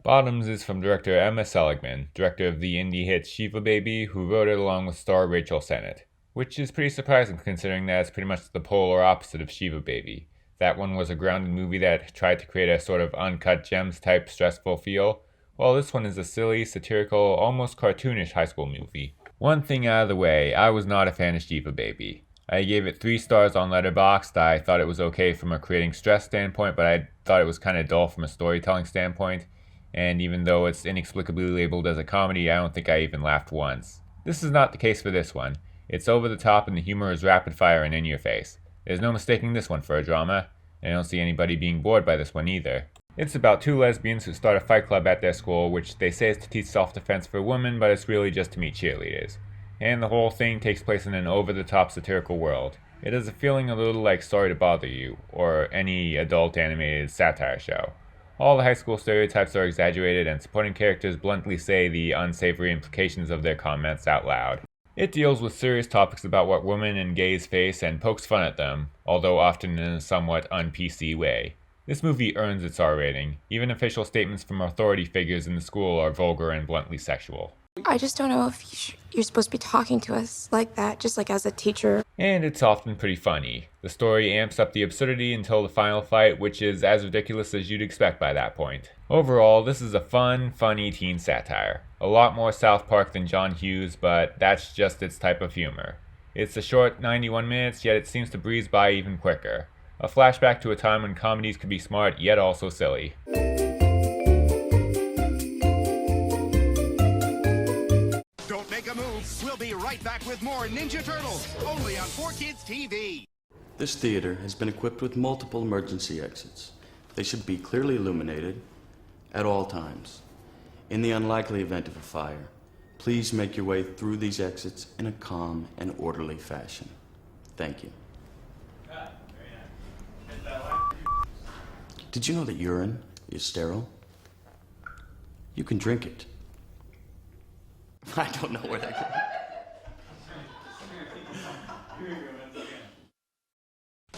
Bottoms is from director Emma Seligman, director of the indie hit Shiva Baby, who wrote it along with star Rachel Sennett. Which is pretty surprising considering that it's pretty much the polar opposite of Shiva Baby. That one was a grounded movie that tried to create a sort of uncut gems type stressful feel, while this one is a silly, satirical, almost cartoonish high school movie. One thing out of the way, I was not a fan of Shiva Baby. I gave it 3 stars on Letterboxd. I thought it was okay from a creating stress standpoint, but I thought it was kind of dull from a storytelling standpoint. And even though it's inexplicably labeled as a comedy, I don't think I even laughed once. This is not the case for this one. It's over the top and the humor is rapid fire and in your face. There's no mistaking this one for a drama, and I don't see anybody being bored by this one either. It's about 2 lesbians who start a fight club at their school, which they say is to teach self-defense for women, but it's really just to meet cheerleaders. And the whole thing takes place in an over-the-top satirical world. It has a feeling a little like Sorry to Bother You, or any adult animated satire show. All the high school stereotypes are exaggerated, and supporting characters bluntly say the unsavory implications of their comments out loud. It deals with serious topics about what women and gays face and pokes fun at them, although often in a somewhat un-PC way. This movie earns its R rating. Even official statements from authority figures in the school are vulgar and bluntly sexual. I just don't know if you're supposed to be talking to us like that, just like as a teacher. And it's often pretty funny. The story amps up the absurdity until the final fight, which is as ridiculous as you'd expect by that point. Overall, this is a fun, funny teen satire. A lot more South Park than John Hughes, but that's just its type of humor. It's a short 91 minutes, yet it seems to breeze by even quicker. A flashback to a time when comedies could be smart, yet also silly. Don't make a move. We'll be right back with more Ninja Turtles, only on 4Kids TV. This theater has been equipped with multiple emergency exits. They should be clearly illuminated at all times. In the unlikely event of a fire, please make your way through these exits in a calm and orderly fashion. Thank you. Did you know that urine is sterile? You can drink it. I don't know where that came.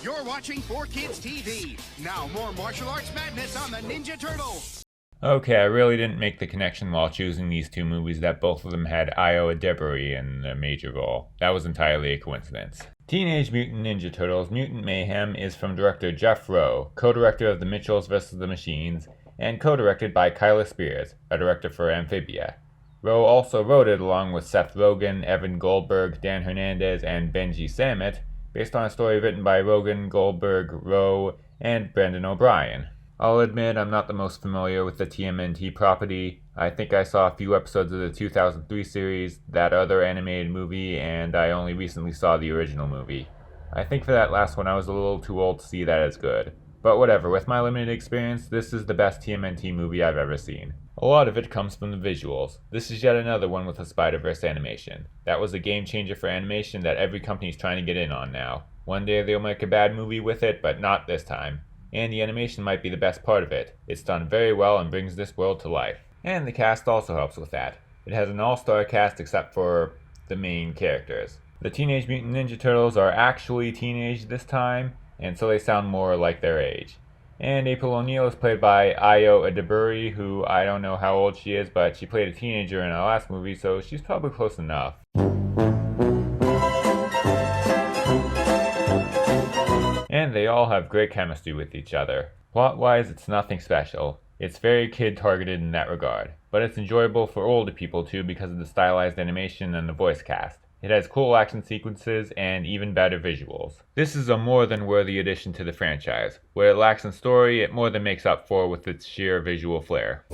You're watching 4Kids TV. Now more martial arts madness on the Ninja Turtles. Okay, I really didn't make the connection while choosing these 2 movies that both of them had Ayo Edebiri in a major role. That was entirely a coincidence. Teenage Mutant Ninja Turtles Mutant Mayhem is from director Jeff Rowe, co-director of The Mitchells vs. the Machines, and co-directed by Kyla Spears, a director for Amphibia. Rowe also wrote it along with Seth Rogen, Evan Goldberg, Dan Hernandez, and Benji Sammet, based on a story written by Rogen, Goldberg, Rowe, and Brandon O'Brien. I'll admit I'm not the most familiar with the TMNT property. I think I saw a few episodes of the 2003 series, that other animated movie, and I only recently saw the original movie. I think for that last one I was a little too old to see that as good. But whatever, with my limited experience, this is the best TMNT movie I've ever seen. A lot of it comes from the visuals. This is yet another one with a Spider-Verse animation. That was a game changer for animation that every company's trying to get in on now. One day they'll make a bad movie with it, but not this time. And the animation might be the best part of it. It's done very well and brings this world to life. And the cast also helps with that. It has an all-star cast except for the main characters. The Teenage Mutant Ninja Turtles are actually teenage this time, and so they sound more like their age. And April O'Neil is played by Ayo Edebiri, who I don't know how old she is, but she played a teenager in our last movie, so she's probably close enough. And they all have great chemistry with each other. Plot-wise, it's nothing special. It's very kid-targeted in that regard, but it's enjoyable for older people too because of the stylized animation and the voice cast. It has cool action sequences and even better visuals. This is a more than worthy addition to the franchise. Where it lacks in story, it more than makes up for with its sheer visual flair.